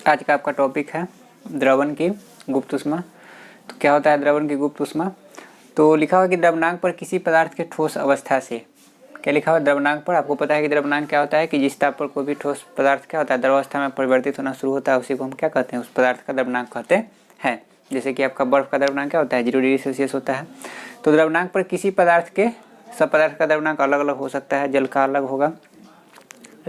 आज का आपका टॉपिक है द्रवण की गुप्त ऊष्मा। तो क्या होता है द्रवण की गुप्त ऊष्मा? तो लिखा हुआ कि द्रवणांक पर किसी पदार्थ के ठोस अवस्था से, क्या लिखा हुआ द्रवणांक पर? आपको पता है कि द्रवणांक क्या होता है कि जिस ताप पर कोई भी ठोस पदार्थ क्या होता है द्रवावस्था में परिवर्तित होना शुरू होता है, उसी को हम क्या कहते हैं? उस पदार्थ का द्रवणांक कहते हैं। जैसे कि आपका बर्फ का द्रवणांक क्या होता है? 0 डिग्री सेल्सियस होता है। तो द्रवणांक पर किसी पदार्थ के, सब पदार्थ का द्रवणांक अलग अलग हो सकता है। जल का अलग होगा,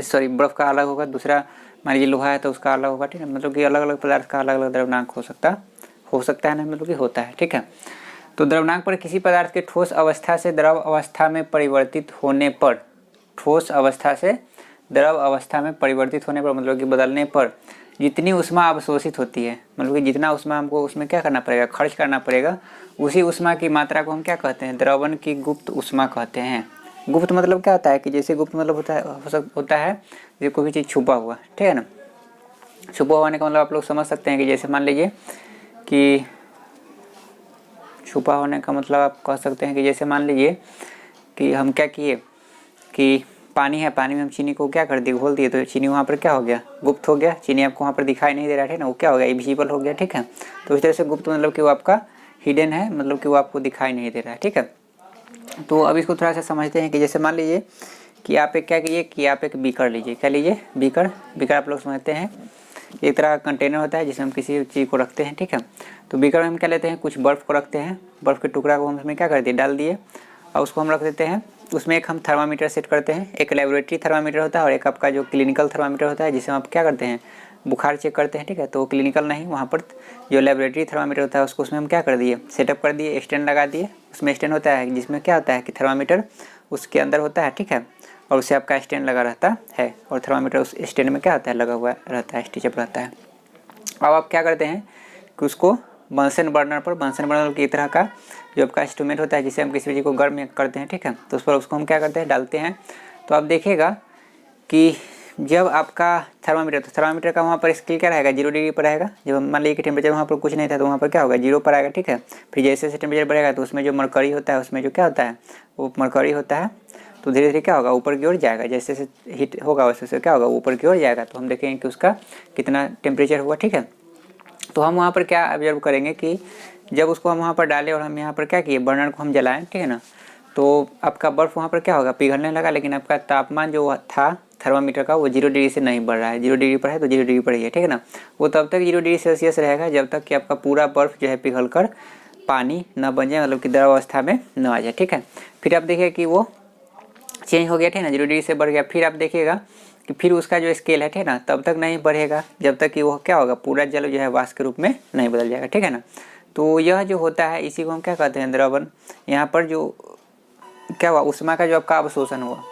सॉरी बर्फ का अलग होगा, दूसरा मान लीजिए लोहा है तो उसका अलग होगा। ठीक है, मतलब कि अलग अलग पदार्थ का अलग अलग द्रवणांक हो सकता है ना, मतलब कि होता है। ठीक है, तो द्रवणांक पर किसी पदार्थ के ठोस अवस्था से द्रव अवस्था में परिवर्तित होने पर, ठोस अवस्था से द्रव अवस्था में परिवर्तित होने पर मतलब कि बदलने पर जितनी ऊष्मा अवशोषित होती है, मतलब कि जितना ऊष्मा हमको उसमें क्या करना पड़ेगा? खर्च करना पड़ेगा। उसी ऊष्मा की मात्रा को हम क्या कहते हैं? द्रवण की गुप्त ऊष्मा कहते हैं। गुप्त मतलब क्या होता है कि जैसे गुप्त मतलब होता है जैसे कोई भी चीज़ छुपा हुआ, ठीक है ना। छुपा होने का मतलब आप लोग समझ सकते हैं कि जैसे मान लीजिए कि छुपा होने का मतलब आप कह सकते हैं कि जैसे मान लीजिए कि हम क्या किए कि पानी है, पानी में हम चीनी को क्या कर दिए? घोल दिए, तो चीनी वहाँ पर क्या हो गया? गुप्त हो गया। चीनी आपको वहाँ पर दिखाई नहीं दे रहा है ना, वो क्या हो गया? इनविजिबल हो गया। ठीक है, तो इस तरह से गुप्त मतलब कि वो आपका हिडन है, मतलब कि वो आपको दिखाई नहीं दे रहा है। ठीक है, तो अब इसको थोड़ा सा समझते हैं कि जैसे मान लीजिए कि आप एक क्या कीजिए कि आप एक बीकर लीजिए। क्या लीजिए? बीकर। बीकर आप लोग समझते हैं एक तरह का कंटेनर होता है जिसमें हम किसी चीज़ को रखते हैं। ठीक है, तो बीकर में हम क्या लेते हैं? कुछ बर्फ़ को रखते हैं। बर्फ़ के टुकड़ा को हम उसमें क्या कर दिए? डाल दिए, और उसको हम रख देते हैं। उसमें एक हम थर्मामीटर सेट करते हैं। एक लेबोरेटरी थर्मामीटर होता है और एक आपका जो क्लिनिकल थर्मामीटर होता है जिससे आप क्या करते हैं? बुखार चेक करते हैं। ठीक है, तो क्लिनिकल नहीं, वहाँ पर जो लेबोरेटरी थर्मामीटर होता है उसको उसमें हम क्या कर दिए? सेटअप कर दिए, स्टैंड लगा दिए। उसमें स्टैंड होता है जिसमें क्या होता है कि थर्मामीटर उसके अंदर होता है। ठीक है, और उससे आपका स्टैंड लगा रहता है और थर्मामीटर उस स्टैंड में क्या होता है? लगा हुआ रहता है, स्टिचअप रहता है। अब आप क्या करते हैं कि उसको बंसन बर्नर पर, बंसन बर्नर की तरह का जो आपका इंस्ट्रूमेंट होता है जिससे हम किसी चीज़ को गर्म करते हैं। ठीक है, तो उस पर उसको हम क्या करते हैं? डालते हैं। तो आप देखिएगा कि जब आपका थर्मामीटर, तो थर्मामीटर का वहाँ पर स्केल क्या रहेगा? 0 डिग्री पर रहेगा। जब मान लीजिए कि टेम्परेचर वहाँ पर कुछ नहीं था तो वहाँ पर क्या होगा? 0 पर आएगा। ठीक है, फिर जैसे जैसे टेम्परेचर बढ़ेगा तो उसमें जो मरकरी होता है, उसमें जो क्या होता है? वो मरकरी होता है, तो धीरे धीरे क्या होगा? ऊपर की ओर जाएगा। जैसे जैसे हीट होगा वैसे वैसे क्या होगा? ऊपर की ओर जाएगा। तो हम देखेंगे कि उसका कितना टेम्परेचर हुआ। ठीक है, तो हम वहाँ पर क्या ऑब्जर्व करेंगे कि जब उसको हम वहाँ पर डालें और हम यहाँ पर क्या किए? बर्नर को हम जलाएं। ठीक है ना, तो आपका बर्फ़ वहाँ पर क्या होगा? पिघलने लगा, लेकिन आपका तापमान जो था थर्मामीटर का वो 0 डिग्री से नहीं बढ़ रहा है। 0 डिग्री पर है तो 0 डिग्री पर ही है। ठीक है ना, वो तब तक 0 डिग्री सेल्सियस रहेगा जब तक कि आपका पूरा बर्फ़ जो है पिघल कर पानी न बन जाए, मतलब कि द्रव अवस्था में न आ जाए। ठीक है, फिर आप देखिए कि वो चेंज हो गया। ठीक है ना, 0 डिग्री से बढ़ गया। फिर आप देखिएगा कि फिर उसका जो स्केल है, ठीक है ना, तब तक नहीं बढ़ेगा जब तक कि वो क्या होगा? पूरा जल जो है वाष्प के रूप में नहीं बदल जाएगा। ठीक है ना, तो यह जो होता है इसी को हम क्या कहते हैं? द्रवण। यहाँ पर जो क्या हुआ? ऊष्मा का जो आपका अवशोषण हुआ,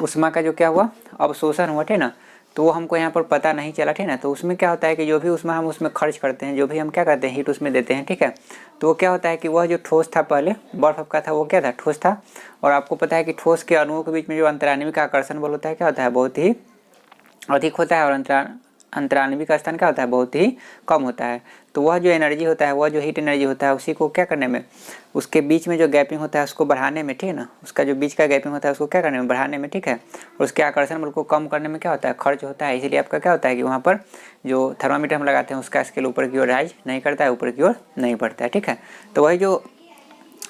ऊष्मा का जो क्या हुआ? अवशोषण हुआ। ठीक है ना, तो वो हमको यहाँ पर पता नहीं चला। ठीक है ना, तो उसमें क्या होता है कि जो भी ऊष्मा हम उसमें खर्च करते हैं, जो भी हम क्या करते हैं? हीट उसमें देते हैं। ठीक है, तो वो क्या होता है कि वह जो ठोस था पहले बर्फ का था, वो क्या था? ठोस था। और आपको पता है कि ठोस के अणुओं के बीच में जो अंतराण्विक आकर्षण बल होता है क्या होता है? बहुत ही अधिक होता है, और अंतराण्विक का स्थान क्या होता है? बहुत ही कम होता है। तो वह जो एनर्जी होता है, वह जो हीट एनर्जी होता है, उसी को क्या करने में, उसके बीच में जो गैपिंग होता है उसको बढ़ाने में, ठीक है ना, उसका जो बीच का गैपिंग होता है उसको क्या करने में? बढ़ाने में। ठीक है, और उसके आकर्षण बल को कम करने में क्या होता है? खर्च होता है। इसीलिए आपका क्या होता है कि वहाँ पर जो थर्मामीटर हम लगाते हैं उसका स्केल ऊपर की ओर राइज नहीं करता है, ऊपर की ओर नहीं बढ़ता है। ठीक है, तो वही जो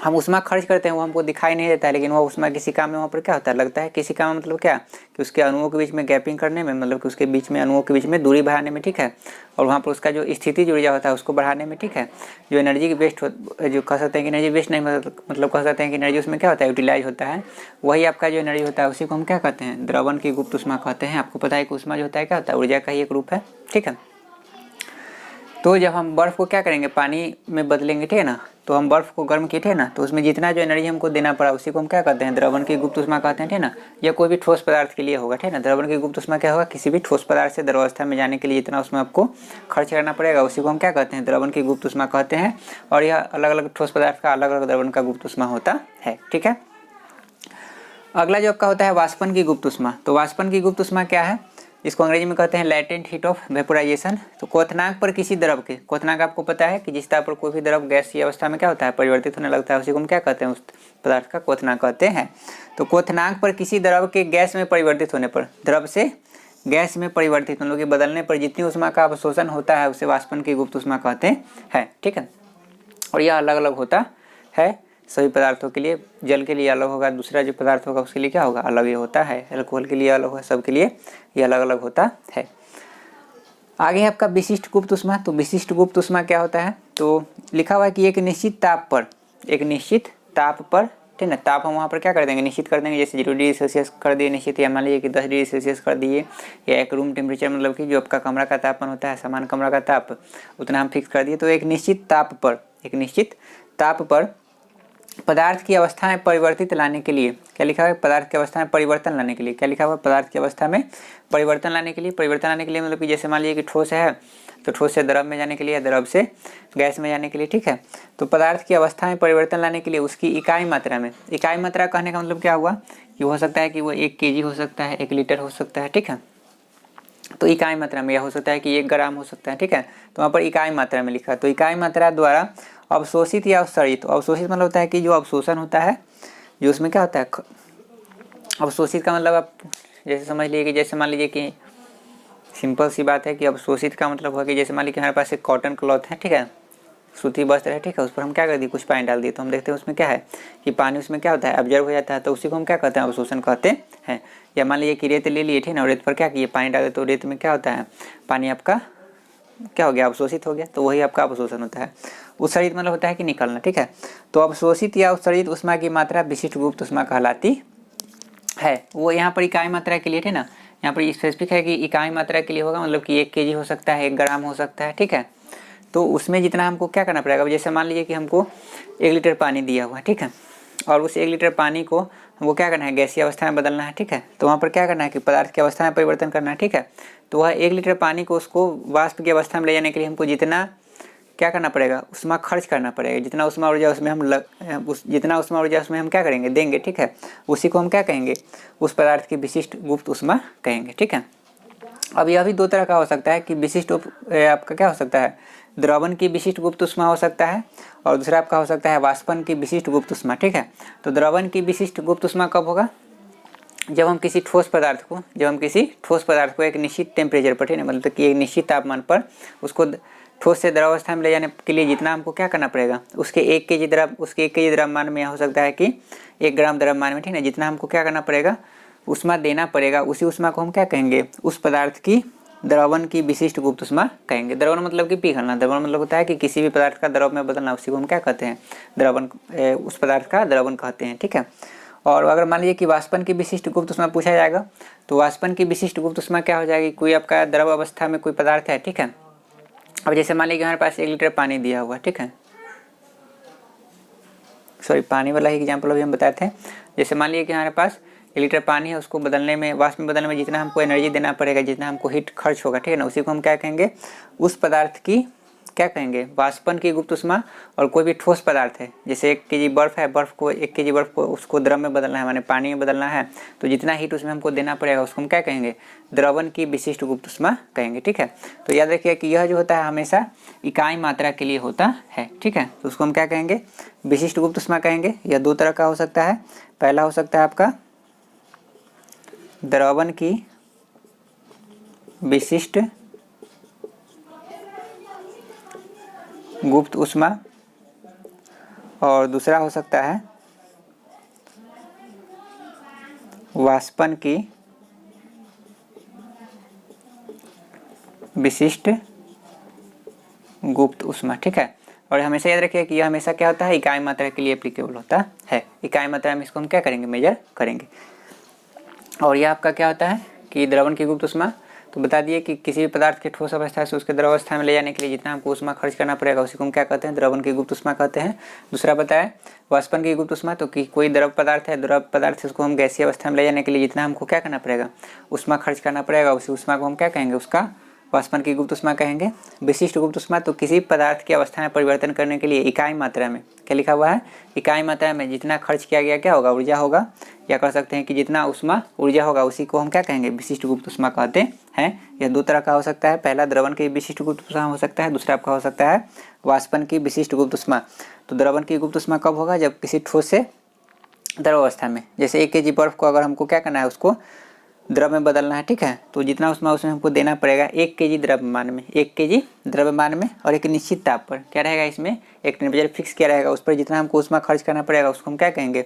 हम ऊष्मा खर्च करते हैं वो हमको दिखाई नहीं देता है, लेकिन वो ऊष्मा किसी काम में वहाँ पर क्या होता है? लगता है। किसी काम में मतलब क्या कि उसके अणुओं के बीच में गैपिंग करने में, मतलब कि उसके बीच में अणुओं के बीच में दूरी बढ़ाने में। ठीक है, और वहाँ पर उसका जो स्थिति ऊर्जा होता है उसको बढ़ाने में। ठीक है, जो एनर्जी की वेस्ट जो कह सकते हैं कि एनर्जी वेस्ट नहीं, मतलब कह सकते हैं कि एनर्जी उसमें क्या होता है? यूटिलाइज होता है। वही आपका जो एनर्जी होता है उसी को हम क्या कहते हैं? द्रवण की गुप्त ऊष्मा कहते हैं। आपको पता है कि ऊष्मा जो होता है क्या होता है? ऊर्जा का ही एक रूप है। ठीक है, तो जब हम बर्फ़ को क्या करेंगे? पानी में बदलेंगे। ठीक है ना, तो हम बर्फ़ को गर्म किए थे ना, तो उसमें जितना जो एनर्जी हमको देना पड़ा उसी को हम क्या कहते हैं? द्रवण की गुप्त ऊष्मा कहते हैं। ठीक है ना, यह कोई भी ठोस पदार्थ के लिए होगा। ठीक है ना, द्रवण की गुप्त ऊष्मा क्या होगा? किसी भी ठोस पदार्थ से द्रवावस्था में जाने के लिए जितना उसमें आपको खर्च करना पड़ेगा उसी को हम क्या कहते हैं? द्रवण की गुप्त ऊष्मा कहते हैं। और यह अलग अलग ठोस पदार्थ का अलग अलग द्रवण का गुप्त ऊष्मा होता है। ठीक है, अगला जो आपका होता है वाष्पन की गुप्त ऊष्मा। तो वाष्पन की गुप्त ऊष्मा क्या है? इसको अंग्रेजी में कहते हैं लैटेंट हीट ऑफ वेपोराइजेशन। तो क्वथनांक पर किसी द्रव के, क्वथनांक आपको पता है कि जिस ताप पर कोई भी द्रव गैसीय अवस्था में क्या होता है? परिवर्तित होने लगता है, उसी को हम क्या कहते हैं? उस पदार्थ का क्वथनांक कहते हैं। तो क्वथनांक पर किसी द्रव के गैस में परिवर्तित होने पर, द्रव से गैस में परिवर्तित मतलब कि बदलने पर जितनी ऊष्मा का अवशोषण होता है उसे वाष्पन की गुप्त ऊष्मा कहते हैं। ठीक है, और यह अलग अलग होता है सभी पदार्थों के लिए। जल के लिए अलग होगा, दूसरा जो पदार्थ होगा उसके लिए क्या होगा, अलग ही होता है। अल्कोहल के लिए अलग होगा, सबके लिए ये अलग अलग होता है। आगे है आपका विशिष्ट गुप्त ऊष्मा। तो विशिष्ट गुप्त ऊष्मा क्या होता है, तो लिखा हुआ है कि एक निश्चित ताप पर, एक निश्चित ताप पर, ठीक है, ताप हम वहाँ पर क्या कर देंगे, निश्चित कर देंगे। जैसे 0 डिग्री सेल्सियस कर दिए निश्चित, या मान लीजिए कि 10 डिग्री सेल्सियस कर दिए, या एक रूम टेम्परेचर मतलब कि जो आपका कमरा का तापमान होता है, सामान्य कमरा का ताप, उतना हम फिक्स कर दिए। तो एक निश्चित ताप पर, एक निश्चित ताप पर पदार्थ की अवस्था में परिवर्तित लाने के लिए, क्या लिखा हुआ है, पदार्थ की अवस्था में परिवर्तन लाने के लिए, क्या लिखा हुआ है, पदार्थ की अवस्था में परिवर्तन लाने के लिए। परिवर्तन लाने के लिए मतलब कि जैसे मान लीजिए कि ठोस है तो ठोस से द्रव में जाने के लिए, द्रव से गैस में जाने के लिए। ठीक है, तो पदार्थ की अवस्था में परिवर्तन लाने के लिए उसकी इकाई मात्रा में, इकाई मात्रा कहने का मतलब क्या हुआ कि हो सकता है कि वो 1 kg हो सकता है, 1 लीटर हो सकता है। ठीक है, तो इकाई मात्रा में, यह हो सकता है कि 1 ग्राम हो सकता है। ठीक है, तो वहाँ पर इकाई मात्रा में लिखा। तो इकाई मात्रा द्वारा अवशोषित या अवसरित, अवशोषित मतलब होता है कि जो अवशोषण होता है, जो उसमें क्या होता है, अवशोषित का मतलब आप जैसे समझ लीजिए कि जैसे मान लीजिए कि सिंपल सी बात है कि अवशोषित का मतलब हुआ कि जैसे मान लीजिए कि हमारे पास एक कॉटन क्लॉथ है, ठीक है, सूती वस्त्र है, ठीक है, उस पर हम क्या कर दिए, कुछ पानी डाल दिए, तो हम देखते हैं उसमें क्या है कि पानी उसमें क्या होता है, ऑब्जर्व हो जाता है, तो उसी को हम क्या कहते हैं, अवशोषण कहते हैं। या मान लीजिए कि रेत ले लिए, ठीक है, रेत पर क्या किए, पानी डाले, तो रेत में क्या होता है, पानी आपका क्या हो गया, अवशोषित हो गया, तो वही आपका अवशोषण होता है। उत्सर्जित मतलब होता है कि निकलना। ठीक है, तो अवशोषित या उत्सर्जित ऊष्मा की मात्रा विशिष्ट गुप्त ऊष्मा कहलाती है। वो यहाँ पर इकाई मात्रा के लिए थे ना, यहाँ पर स्पेसिफिक है कि इकाई मात्रा के लिए होगा, मतलब कि 1 kg हो सकता है, 1 ग्राम हो सकता है। ठीक है, तो उसमें जितना हमको क्या करना पड़ेगा, जैसे मान लीजिए कि हमको 1 लीटर पानी दिया हुआ है, ठीक है, और उस 1 लीटर पानी को हमको क्या करना है, गैसीय अवस्था में बदलना है। ठीक है, तो वहाँ पर क्या करना है कि पदार्थ की अवस्था में परिवर्तन करना है। ठीक है, तो वह 1 लीटर पानी को उसको वाष्प की अवस्था में ले जाने के लिए हमको जितना क्या करना पड़ेगा, उष्मा खर्च करना पड़ेगा, जितना उष्मा ऊर्जा उसमें हम जितना उष्मा ऊर्जा उसमें हम क्या करेंगे, देंगे। ठीक है, उसी को हम क्या कहेंगे, उस पदार्थ की विशिष्ट गुप्त उष्मा कहेंगे। ठीक है, अब यह भी 2 तरह का हो सकता है कि विशिष्ट आपका क्या हो सकता है, द्रवण की विशिष्ट गुप्त उष्मा हो सकता है, और दूसरा आपका हो सकता है वाष्पन की विशिष्ट गुप्त उष्मा। ठीक है, तो द्रवण की विशिष्ट गुप्त उष्मा कब होगा, जब हम किसी ठोस पदार्थ को एक निश्चित टेम्परेचर पर, ठीक है, मतलब कि एक निश्चित तापमान पर उसको ठोस से द्रव अवस्था में ले जाने के लिए जितना हमको क्या करना पड़ेगा, उसके 1 kg द्रव्यमान में हो सकता है कि 1 ग्राम द्रव्यमान में, ठीक है, जितना हमको क्या करना पड़ेगा, उष्मा देना पड़ेगा, उसी उष्मा को हम क्या कहेंगे, उस पदार्थ की द्रवण की विशिष्ट गुप्त उष्मा कहेंगे। द्रवण मतलब कि पिघलना, द्रवण मतलब होता है कि किसी भी पदार्थ का द्रव में बदलना, उसी को हम क्या कहते हैं, द्रवण, उस पदार्थ का द्रवण कहते हैं। ठीक है, और अगर मान लीजिए कि वाष्पन की विशिष्ट गुप्त उष्मा पूछा जाएगा, तो वाष्पन की विशिष्ट गुप्त उष्मा क्या हो जाएगी, कोई आपका द्रव अवस्था में कोई पदार्थ है। ठीक है, अब जैसे मान लीजिए कि हमारे पास 1 लीटर पानी दिया हुआ, ठीक है, सॉरी पानी वाला ही एग्जाम्पल अभी हम बताए थे। जैसे मान लीजिए कि हमारे पास 1 लीटर पानी है, उसको बदलने में, वाष्प में बदलने में जितना हमको एनर्जी देना पड़ेगा, जितना हमको हीट खर्च होगा, ठीक है ना, उसी को हम क्या कहेंगे, उस पदार्थ की क्या कहेंगे, वाष्पन की गुप्त उष्मा। और कोई भी ठोस पदार्थ है, जैसे 1 kg बर्फ है, बर्फ को 1 kg बर्फ को उसको द्रव में बदलना है, माने पानी में बदलना है, तो जितना हीट उसमें हमको देना पड़ेगा उसको हम क्या कहेंगे, द्रवण की विशिष्ट गुप्त उष्मा कहेंगे। ठीक है, तो याद रखिए कि यह जो होता है हमेशा इकाई मात्रा के लिए होता है। ठीक है, तो उसको हम क्या कहेंगे, विशिष्ट गुप्त उष्मा कहेंगे। यह 2 तरह का हो सकता है, पहला हो सकता है आपका द्रवण की विशिष्ट गुप्त उष्मा, और दूसरा हो सकता है वाष्पन की विशिष्ट गुप्त उष्मा। ठीक है, और हमेशा याद रखिए कि यह हमेशा क्या होता है, इकाई मात्रा के लिए एप्लीकेबल होता है। इकाई मात्रा में इसको हम क्या करेंगे, मेजर करेंगे। और यह आपका क्या होता है कि द्रवण की गुप्त उष्मा, तो बता दिए कि किसी भी पदार्थ के ठोस अवस्था से उसके द्रव अवस्था में ले जाने के लिए जितना हमको उष्मा खर्च करना पड़ेगा, उसी को हम क्या कहते हैं, द्रवण की गुप्त उष्मा कहते हैं। दूसरा बताया वाष्पन की गुप्त उष्मा, तो कि कोई द्रव पदार्थ है, द्रव पदार्थ से उसको हम गैसीय अवस्था में ले जाने के लिए जितना हमको क्या करना पड़ेगा, उष्मा खर्च करना पड़ेगा, उसी उष्मा को हम क्या कहेंगे, उसका वाष्पन की गुप्त उष्मा कहेंगे। विशिष्ट गुप्त उष्मा, तो किसी पदार्थ की अवस्था में परिवर्तन करने के लिए इकाई मात्रा में, क्या लिखा हुआ है, इकाई मात्रा में जितना खर्च किया गया क्या होगा, ऊर्जा होगा, या कह सकते हैं कि जितना उष्मा ऊर्जा होगा उसी को हम क्या कहेंगे, विशिष्ट गुप्त उष्मा कहते हैं। यह 2 तरह का हो सकता है, पहला द्रवण की विशिष्ट गुप्त उष्मा हो सकता है, दूसरा आपका हो सकता है वाष्पन की विशिष्ट गुप्त उष्मा। तो द्रवण की गुप्त उष्मा कब होगा, जब किसी ठोस से द्रव अवस्था में, जैसे 1 kg बर्फ को अगर हमको क्या करना है, उसको द्रव में बदलना है, ठीक है। तो जितना उष्मा उसमें हमको देना पड़ेगा 1 kg द्रव्यमान में, 1 kg द्रव्यमान में, और एक निश्चित ताप पर क्या रहेगा, इसमें एक टेम्परेचर फिक्स किया रहेगा, उस पर जितना हमको उष्मा खर्च करना पड़ेगा उसको हम क्या कहेंगे,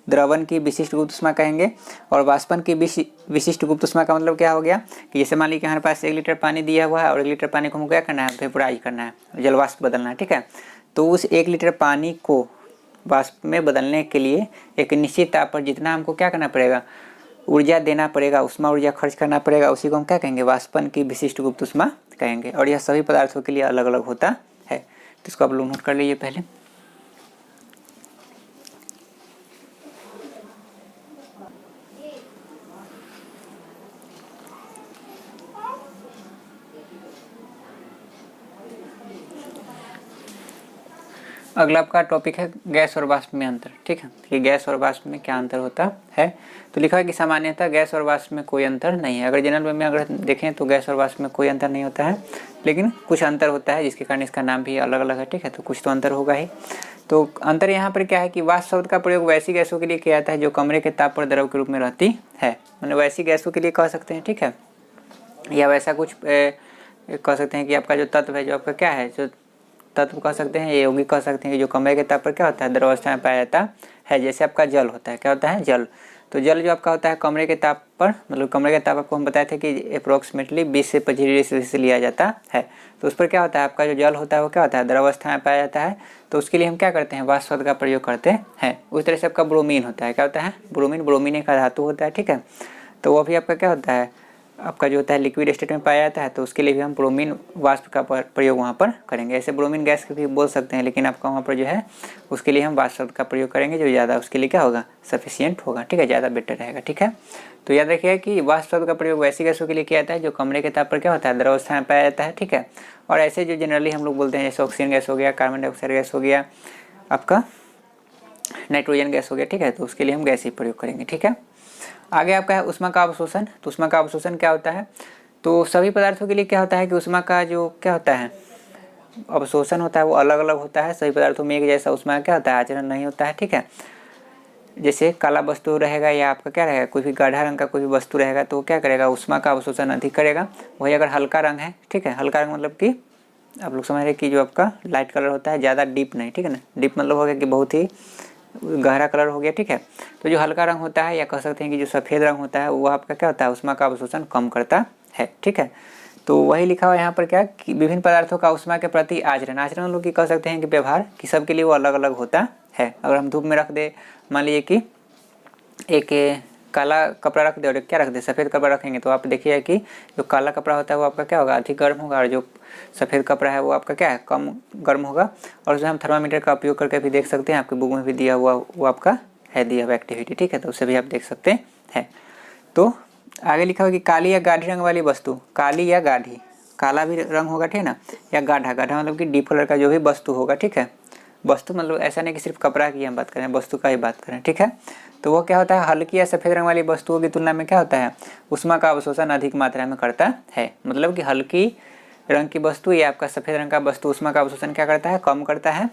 द्रवण की विशिष्ट गुप्त उष्मा कहेंगे। और वाष्पन की विशिष्ट गुप्त उष्मा का मतलब क्या हो गया कि जैसे मान लीजिए कि हमारे पास 1 लीटर पानी दिया हुआ है और 1 लीटर पानी को हमको क्या करना है, वेपोराइज करना है, जलवाष्प बदलना है, ठीक है। तो उस 1 लीटर पानी को वाष्प में बदलने के लिए एक निश्चित ताप पर जितना हमको क्या करना पड़ेगा, ऊर्जा देना पड़ेगा, उष्मा ऊर्जा खर्च करना पड़ेगा, उसी को हम क्या कहेंगे, वाष्पन की विशिष्ट गुप्त उष्मा कहेंगे। और यह सभी पदार्थों के लिए अलग अलग होता है। तो इसको आप लोग नोट कर लीजिए पहले। अगला आपका टॉपिक है गैस और वाष्प में अंतर, ठीक है, कि गैस और वाष्प में क्या अंतर होता है। तो लिखा है कि सामान्यतः गैस और वाष्प में कोई अंतर नहीं है। अगर जनरल वे में अगर देखें तो गैस और वाष्प में कोई अंतर नहीं होता है, लेकिन कुछ अंतर होता है जिसके कारण इसका नाम भी अलग अलग है, ठीक है। तो कुछ तो अंतर होगा ही। तो अंतर यहाँ पर क्या है कि वाष्प शब्द का प्रयोग वैसी गैसों के लिए किया जाता है जो कमरे के ताप पर द्रव के रूप में रहती है, मतलब वैसी गैसों के लिए कह सकते हैं, ठीक है। या वैसा कुछ कह सकते हैं कि आपका जो तत्व है, जो आपका क्या है, जो तत्व कह सकते हैं, ये यौगिक कह सकते हैं कि जो कमरे के ताप पर क्या होता है, द्रवावस्था में पाया जाता है। जैसे आपका जल होता है, क्या होता है, जल। तो जल जो आपका होता है कमरे के ताप पर, मतलब कमरे के ताप आपको हम बताए थे कि अप्रोक्सीमेटली 20 से 25 डिग्री सेल्सियस लिया जाता है। तो उस पर क्या होता है, आपका जो जल होता है वो क्या होता है, द्रवावस्था में पाया जाता है। तो उसके लिए हम क्या करते हैं, वाष्प शब्द का प्रयोग करते हैं। उस तरह से आपका ब्रोमीन होता है, क्या होता है, ब्रोमीन। ब्रोमीन एक धातु होता है, ठीक है। तो वो भी आपका क्या होता है, आपका जो होता है लिक्विड स्टेट में पाया जाता है। तो उसके लिए भी हम ब्रोमीन वाष्प का प्रयोग वहाँ पर करेंगे। ऐसे ब्रोमीन गैस भी बोल सकते हैं, लेकिन आपका वहाँ पर जो है उसके लिए हम वाष्प शब्द का प्रयोग करेंगे, जो ज़्यादा उसके लिए क्या होगा, सफिशियंट होगा, ठीक है, ज़्यादा बेटर रहेगा, ठीक है। तो याद रखिए कि वाष्प शब्द का प्रयोग वैसी गैसों के लिए किया जाता है जो कमरे के ताप पर क्या होता है, द्रवावस्था में पाया जाता है, ठीक है। और ऐसे जो जनरली हम लोग बोलते हैं जैसे ऑक्सीजन गैस हो गया, कार्बन डाइऑक्साइड गैस हो गया, आपका नाइट्रोजन गैस हो गया, ठीक है। तो उसके लिए हम गैस ही प्रयोग करेंगे, ठीक है। आगे आपका है उष्मा का अवशोषण। तो उष्मा का अवशोषण क्या होता है, तो सभी पदार्थों के लिए क्या होता है कि उष्मा का जो क्या होता है, अवशोषण होता है वो अलग अलग होता है। सभी पदार्थों में एक जैसा उष्मा क्या होता है, आचरण नहीं होता है, ठीक है। जैसे काला वस्तु रहेगा या आपका क्या रहेगा, कोई भी गाढ़ा रंग का कोई भी वस्तु रहेगा तो क्या करेगा, उष्मा का अवशोषण अधिक करेगा। वही अगर हल्का रंग है, ठीक है, हल्का रंग मतलब कि आप लोग समझ रहे कि जो आपका लाइट कलर होता है, ज़्यादा डीप नहीं, ठीक है ना। डीप मतलब हो गया कि बहुत ही गहरा कलर हो गया, ठीक है। तो जो हल्का रंग होता है या कह सकते हैं कि जो सफ़ेद रंग होता है वो आपका क्या होता है, उष्मा का अवशोषण कम करता है, ठीक है। तो वही लिखा हुआ यहाँ पर क्या कि विभिन्न पदार्थों का उष्मा के प्रति आचरण, आचरण लोग की कह सकते हैं कि व्यवहार, कि सबके लिए वो अलग अलग होता है। अगर हम धूप में रख दे, मान लीजिए कि एक काला कपड़ा रख दे और क्या रख दे, सफ़ेद कपड़ा रखेंगे, तो आप देखिए कि जो काला कपड़ा होता है वो आपका क्या होगा, अधिक गर्म होगा, और जो सफ़ेद कपड़ा है वो आपका क्या है, कम गर्म होगा। और उसमें हम थर्मामीटर का उपयोग करके भी देख सकते हैं, आपके बुक में भी दिया हुआ वो आपका है, दिया हुआ एक्टिविटी, ठीक है। तो उससे भी आप देख सकते हैं। तो आगे लिखा हुआ कि काली या गाढ़ी रंग वाली वस्तु, काली या गाढ़ी, काला भी रंग होगा, ठीक है ना, या गाढ़ा, गाढ़ा मतलब कि डीप कलर का जो भी वस्तु होगा, ठीक है। वस्तु मतलब ऐसा नहीं कि सिर्फ कपड़ा की हम बात करें, वस्तु का ही बात करें, ठीक है। तो वो क्या होता है, हल्की या सफ़ेद रंग वाली वस्तुओं की तुलना में क्या होता है, उष्मा का अवशोषण अधिक मात्रा में करता है। मतलब कि हल्की रंग की वस्तु या आपका सफ़ेद रंग का वस्तु उष्मा का अवशोषण क्या करता है, कम करता है।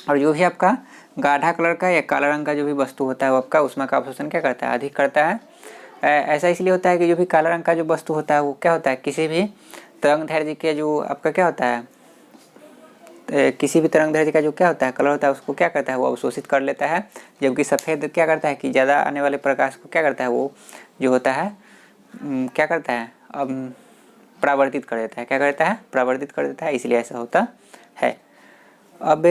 और जो भी आपका गाढ़ा कलर का या काला रंग का जो भी वस्तु होता है वो आपका उष्मा का अवशोषण क्या करता है, अधिक करता है। ऐसा इसलिए होता है कि जो भी काला रंग का जो वस्तु होता है वो क्या होता है, किसी भी तरंगदैर्घ्य के जो आपका क्या होता है, किसी भी तरंगदैर्घ्य का जो क्या होता है कलर होता है उसको क्या करता है, वो अवशोषित कर लेता है। जबकि सफ़ेद क्या करता है कि ज़्यादा आने वाले प्रकाश को क्या करता है, वो जो होता है क्या करता है, परावर्तित कर देता है, क्या करता है, परावर्तित कर देता है, इसलिए ऐसा होता है। अब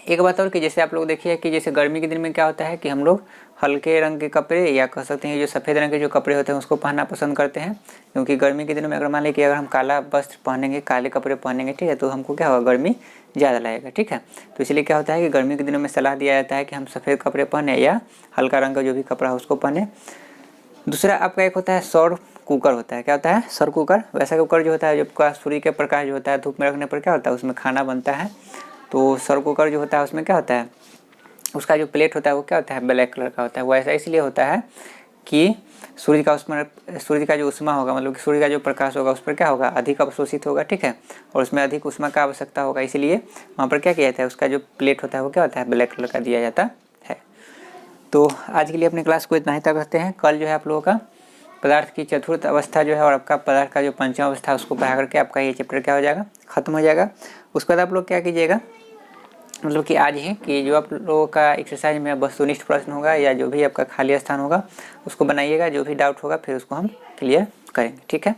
एक बात और कि जैसे आप लोग देखिए कि जैसे गर्मी के दिन में क्या होता है कि हम लोग हल्के रंग के कपड़े या कह सकते हैं जो सफ़ेद रंग के जो कपड़े होते हैं उसको पहनना पसंद करते हैं, क्योंकि गर्मी के दिनों में अगर मान लें कि अगर हम काला वस्त्र पहनेंगे, काले कपड़े पहनेंगे, ठीक है, तो हमको क्या होगा, गर्मी ज़्यादा लगेगा, ठीक है। तो इसलिए क्या होता है कि गर्मी के दिनों में सलाह दिया जाता है कि हम सफ़ेद कपड़े पहने या हल्का रंग का जो भी कपड़ा है उसको पहने। दूसरा आपका एक होता है सौर कुकर होता है, क्या होता है, सौर कुकर। वैसा कुकर जो होता है, जब सूर्य के प्रकाश जो होता है धूप में रखने पर क्या होता है, उसमें खाना बनता है। तो सौर कुकर जो होता है उसमें क्या होता है, उसका जो प्लेट होता है वो क्या होता है, ब्लैक कलर का होता है। वो ऐसा इसलिए होता है कि सूर्य का जो उष्मा होगा, मतलब कि सूर्य का जो प्रकाश होगा उस पर क्या होगा, अधिक अवशोषित होगा, ठीक है, और उसमें अधिक उष्मा का आवश्यकता होगा, इसलिए वहाँ पर क्या किया जाता है, उसका जो प्लेट होता है वो क्या होता है, ब्लैक कलर का दिया जाता है। तो आज के लिए अपनी क्लास को इतना ही तक रखते हैं। कल जो है आप लोगों का पदार्थ की चतुर्थ अवस्था जो है और आपका पदार्थ का जो पंचम अवस्था उसको पढ़ा करके आपका ये चैप्टर क्या हो जाएगा, खत्म हो जाएगा। उसके बाद आप लोग क्या कीजिएगा, मतलब कि आज ही कि जो आप लोगों का एक्सरसाइज में वस्तुनिष्ठ प्रश्न होगा या जो भी आपका खाली स्थान होगा उसको बनाइएगा, जो भी डाउट होगा फिर उसको हम क्लियर करेंगे। ठीक है।